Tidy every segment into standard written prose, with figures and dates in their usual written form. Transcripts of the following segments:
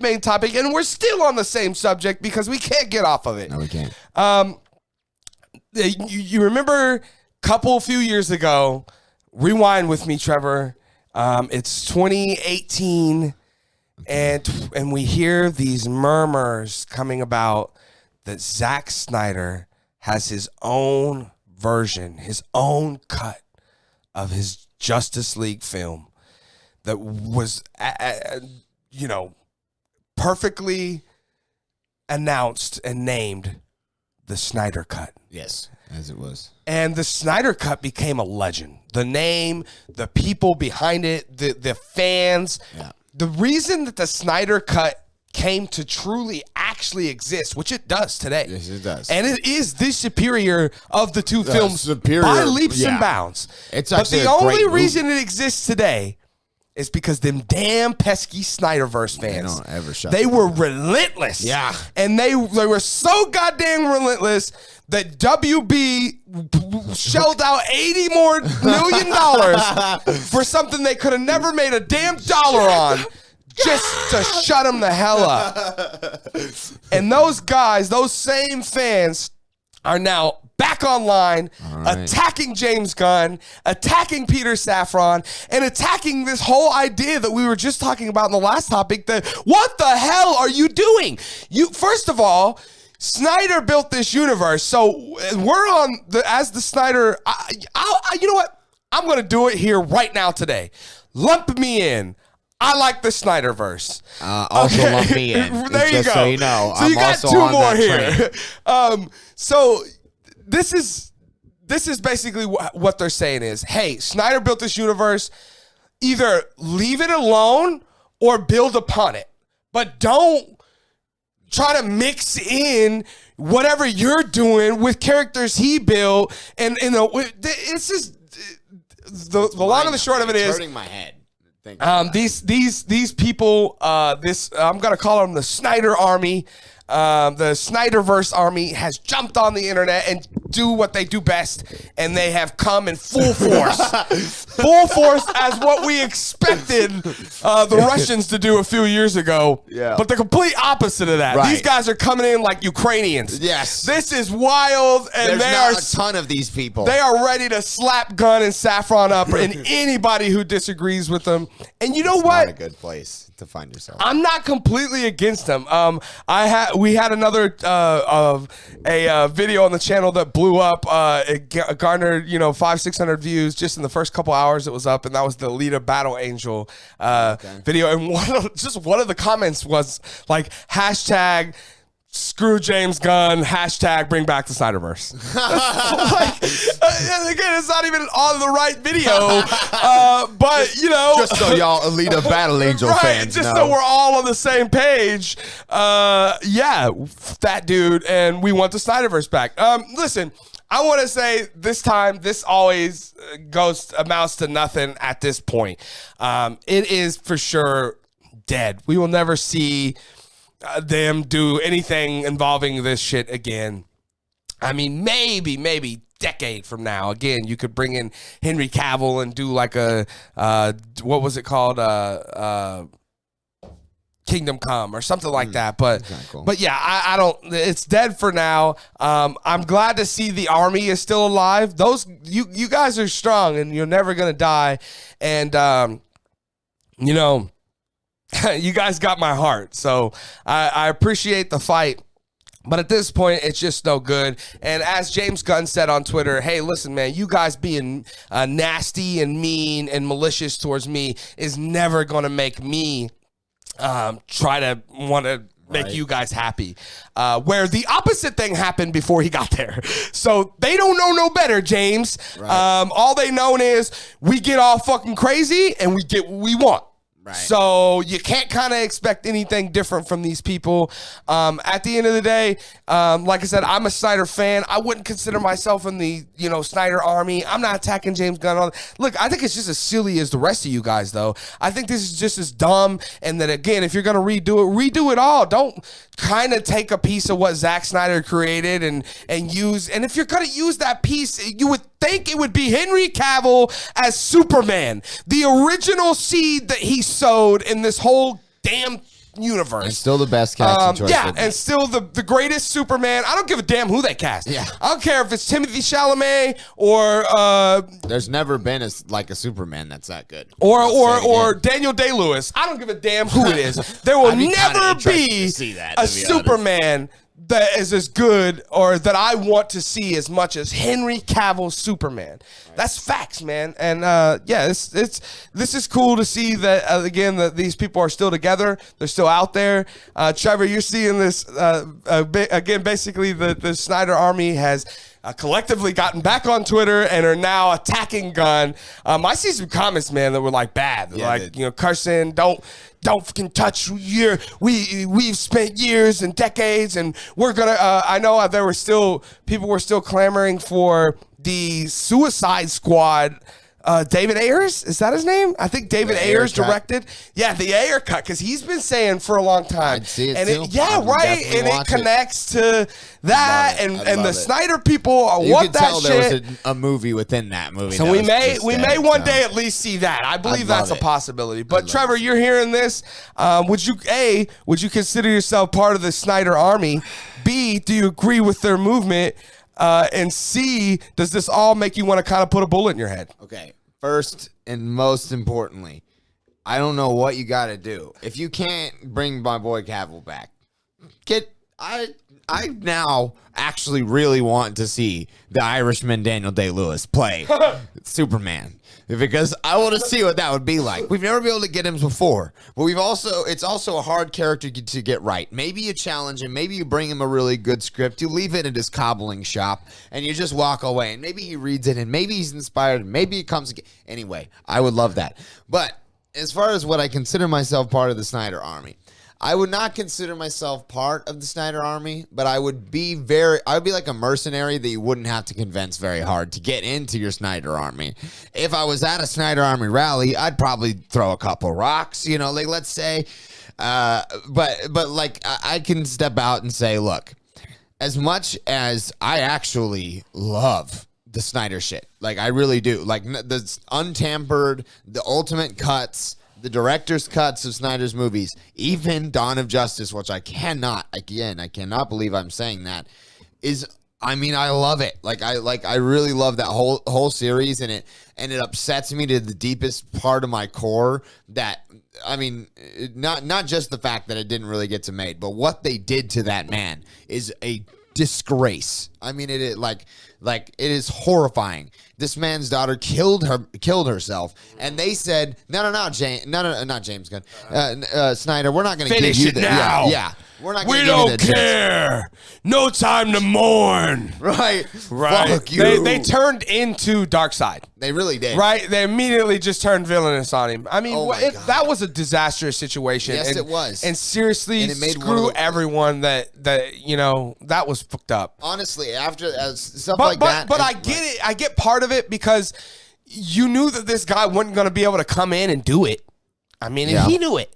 main topic, and we're still on the same subject because we can't get off of it. No, we can't. You remember a few years ago, rewind with me, Trevor. It's 2018, and we hear these murmurs coming about that Zack Snyder has his own version, his own cut of his Justice League film that was, perfectly announced and named the Snyder Cut. Yes, as it was. And the Snyder Cut became a legend. The name, the people behind it, the fans. Yeah. The reason that the Snyder Cut came to truly actually exist, which it does today. Yes, it does. And it is the superior of the two films by leaps and bounds. But the only reason it exists today is because them damn pesky Snyderverse fans. They don't ever shut They were relentless. Yeah. And they were so goddamn relentless that WB shelled out $80 million for something they could have never made a damn dollar on just to shut them the hell up. And those guys, those same fans, are now back online, attacking James Gunn, attacking Peter Safran, and attacking this whole idea that we were just talking about in the last topic, that what the hell are you doing? First of all, Snyder built this universe, so we're on as the Snyder. You know what? I'm going to do it here right now today. Lump me in. I like the Snyderverse. Also lump me in. There you go. So you know, so you got two more here. So this is basically what they're saying is, hey, Snyder built this universe. Either leave it alone or build upon it, but don't try to mix in whatever you're doing with characters he built. And it's just the long and the short of it is hurting my head. These people, I'm gonna call them the Snyder Army. The Snyderverse army has jumped on the internet and do what they do best, and they have come in full force. Full force as what we expected the Russians to do a few years ago. Yeah. But the complete opposite of that. Right. These guys are coming in like Ukrainians. Yes. This is wild, and there's a ton of these people. They are ready to slap Gunn and Safran up and anybody who disagrees with them. And you know what? Not a good place to find yourself. I'm not completely against them. We had another video on the channel that blew up. It garnered 500-600 views just in the first couple hours it was up, and that was the Alita Battle Angel video. And one of the comments was like hashtag screw James Gunn, hashtag bring back the Snyderverse. And again, it's not even on the right video, but just so y'all Alita Battle Angel fans just know. So we're all on the same page. That dude, and we want the Snyderverse back. Listen, I want to say this always amounts to nothing at this point. It is for sure dead. We will never see them do anything involving this shit again. I mean, maybe decade from now, again, you could bring in Henry Cavill and do like a what was it called, Kingdom Come or something like that. But cool. But yeah, I don't. It's dead for now. I'm glad to see the army is still alive. You guys are strong, and you're never gonna die. And you guys got my heart, so I appreciate the fight. But at this point, it's just no good. And as James Gunn said on Twitter, hey, listen, man, you guys being nasty and mean and malicious towards me is never going to make me try to want to make you guys happy. Where the opposite thing happened before he got there. So they don't know no better, James. Right. All they know is we get all fucking crazy and we get what we want. Right. So you can't kind of expect anything different from these people. At the end of the day, like I said, I'm a Snyder fan. I wouldn't consider myself in the Snyder army. I'm not attacking James Gunn. Look, I think it's just as silly as the rest of you guys, though. I think this is just as dumb. And that again, if you're gonna redo it all. Don't kind of take a piece of what Zack Snyder created and use. And if you're gonna use that piece, you would think it would be Henry Cavill as Superman, the original seed that he sowed in this whole damn universe. And still the best casting choice. Yeah, and still the greatest Superman. I don't give a damn who they cast. Yeah. I don't care if it's Timothy Chalamet or there's never been a Superman that's that good. Or Daniel Day-Lewis. I don't give a damn who it is. There will never be a Superman that is as good or that I want to see as much as Henry Cavill's Superman. That's facts, man. And this is cool to see that again that these people are still together. They're still out there. Trevor, you're seeing this again. Basically, the Snyder Army has collectively gotten back on Twitter and are now attacking Gunn. I see some comments, man, that were like bad, Carson, don't fucking touch we've spent years and decades, and we're gonna. I know people were still clamoring for the Suicide Squad. David Ayers, is that his name? I think David Ayers directed. Yeah, the Ayer cut, because he's been saying for a long time. I'd see it and too. And it connects to that, and the Snyder people want that shit. You can tell there was a movie within that movie. So we may one day at least see that. I believe that's a possibility. But Trevor, you're hearing this. Would you consider yourself part of the Snyder Army? B, do you agree with their movement? And C, does this all make you want to kind of put a bullet in your head? Okay, first and most importantly, I don't know what you got to do. If you can't bring my boy Cavill back, I now actually really want to see the Irishman Daniel Day-Lewis play Superman. Because I want to see what that would be like. We've never been able to get him before, but it's also a hard character to get right. Maybe you challenge him, maybe you bring him a really good script, you leave it at his cobbling shop, and you just walk away, and maybe he reads it, and maybe he's inspired, and maybe it comes again. Anyway, I would love that. But as far as what I consider myself part of the Snyder Army, I would not consider myself part of the Snyder Army, but I would be like a mercenary that you wouldn't have to convince very hard to get into your Snyder Army. If I was at a Snyder Army rally, I'd probably throw a couple rocks, let's say. But like I can step out and say, look, as much as I actually love the Snyder shit, like I really do, like the untampered, the ultimate cuts, the director's cuts of Snyder's movies, even Dawn of Justice, which I cannot believe I'm saying that, I love it. I really love that whole series, and it upsets me to the deepest part of my core that, not just the fact that it didn't really get to made, but what they did to that man is a disgrace. It is horrifying. This man's daughter killed herself, and they said, not James Gunn, Snyder, we're not going to give you it now. Yeah, we're not. We don't care. No time to mourn. Right. Fuck you. They turned into Darkseid. They really did. Right. They immediately just turned villainous on him. That was a disastrous situation. Yes, it was. And seriously, screw everyone that was fucked up. Honestly, after stuff like that. But I get it. I get part of it because you knew that this guy wasn't going to be able to come in and do it. And he knew it.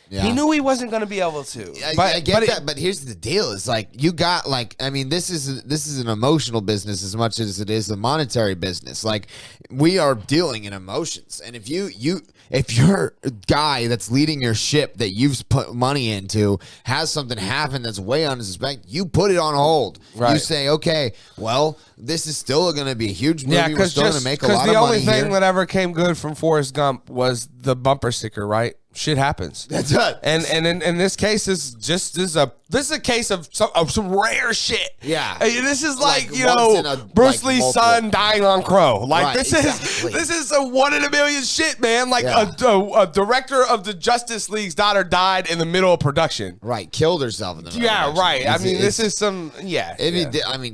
Yeah. He knew he wasn't going to be able to. I get that, but here's the deal: is you got this is an emotional business as much as it is a monetary business. Like, we are dealing in emotions, and if your guy that's leading your ship that you've put money into has something happen that's way on his respect, you put it on hold. Right. You say, okay, well, this is still going to be a huge movie. Yeah, we're still going to make a lot of money. Because the only thing that ever came good from Forrest Gump was the bumper sticker, right? Shit happens. That's it. And in this case, this is a case of some rare shit. Yeah. This is Bruce Lee's son dying on Crow. This is a 1 in a million shit, man. A director of the Justice League's daughter died in the middle of production. Right. Killed herself in the middle of production. Right. This is some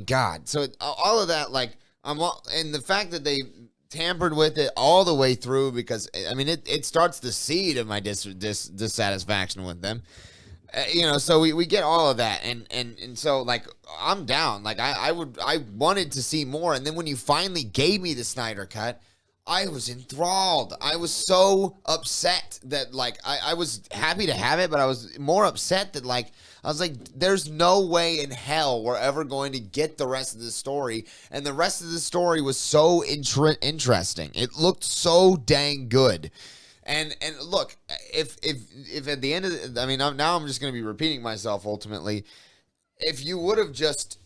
God. So all of that, and the fact that they tampered with it all the way through, because it starts the seed of my dissatisfaction with them. So we get all of that, and so I'm down. I wanted to see more, and then when you finally gave me the Snyder cut, I was enthralled. I was so upset that I was happy to have it, but I was more upset that I was like, there's no way in hell we're ever going to get the rest of the story. And the rest of the story was so interesting. It looked so dang good. And look, if at the end of the, I mean, now I'm just going to be repeating myself ultimately. If you would have just,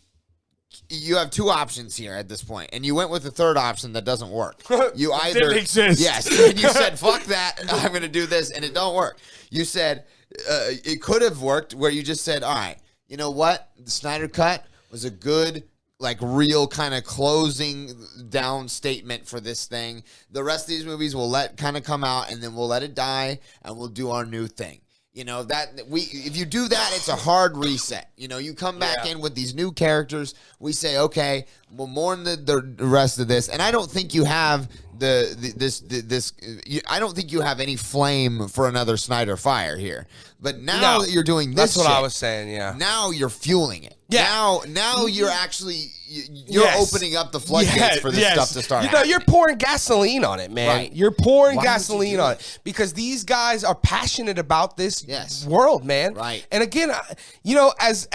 you have two options here at this point, and you went with the third option that doesn't work. You either didn't exist. Yes, and you said fuck that, I'm going to do this, and it don't work. You said it could have worked where you just said, all right, you know what, the Snyder Cut was a good, like, real kind of closing down statement for this thing. The rest of these movies will let kind of come out, and then we'll let it die, and we'll do our new thing. You know, if you do that, it's a hard reset. You know, you come back in with these new characters. We say, okay, we'll mourn the rest of this. And I don't think you have I don't think you have any flame for another Snyder fire here. But now that you're doing this, that's what I was saying. Yeah. Now you're fueling it. Yeah. Now you're actually opening up the floodgates for this stuff to start. You know, you're pouring gasoline on it, man. Right. You're pouring gasoline on it because these guys are passionate about this world, man. Right. And again, you know, as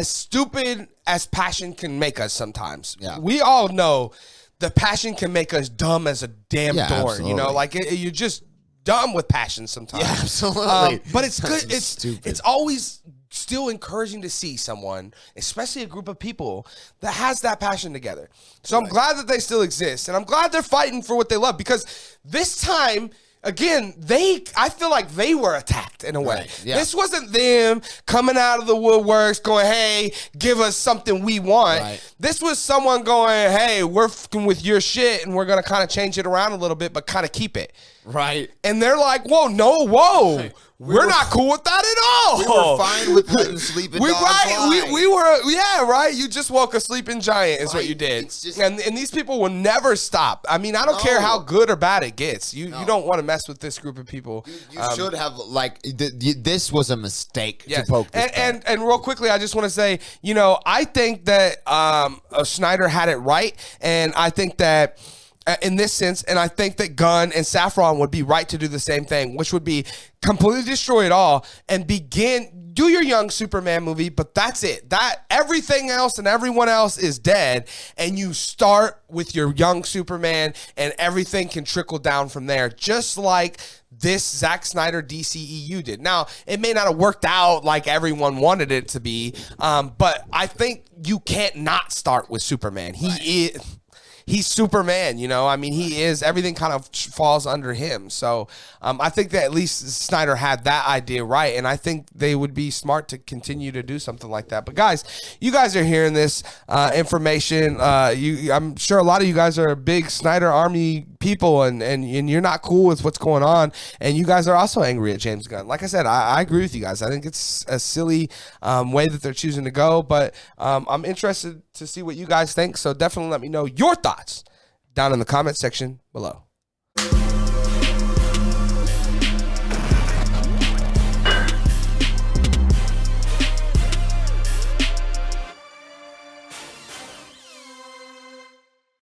stupid as passion can make us sometimes, we all know the passion can make us dumb as a damn door. Absolutely. You know, like you're just dumb with passion sometimes. Yeah, absolutely. But it's good. Stupid. It's always still encouraging to see someone, especially a group of people that has that passion together. So I'm glad that they still exist, and I'm glad they're fighting for what they love, because this time, again, I feel like they were attacked in a way. Right, yeah. This wasn't them coming out of the woodworks going, hey, give us something we want. Right. This was someone going, hey, we're fucking with your shit, and we're going to kind of change it around a little bit, but kind of keep it. Right. And they're like, whoa. Right. We're not cool with that at all. We were fine with letting sleeping dogs lie. We were, right. You just woke a sleeping giant is what you did. It's just, and these people will never stop. I mean, I don't care how good or bad it gets. You don't want to mess with this group of people. You should have, like, this was a mistake to poke this and real quickly, I just want to say, you know, I think that Snyder had it right, and I think that in this sense, and I think that Gunn and Saffron would be right to do the same thing, which would be completely destroy it all and do your young Superman movie, but that's it. That everything else and everyone else is dead, and you start with your young Superman, and everything can trickle down from there, just like this Zack Snyder DCEU did. Now, it may not have worked out like everyone wanted it to be, but I think you can't not start with Superman. He's Superman, you know. I mean, he is. Everything kind of falls under him. So I think that at least Snyder had that idea right, and I think they would be smart to continue to do something like that. But guys, you guys are hearing this information. I'm sure a lot of you guys are big Snyder Army people, and you're not cool with what's going on, and you guys are also angry at James Gunn. Like I said, I agree with you guys. I think it's a silly way that they're choosing to go, but I'm interested to see what you guys think. So definitely let me know your thoughts down in the comment section below.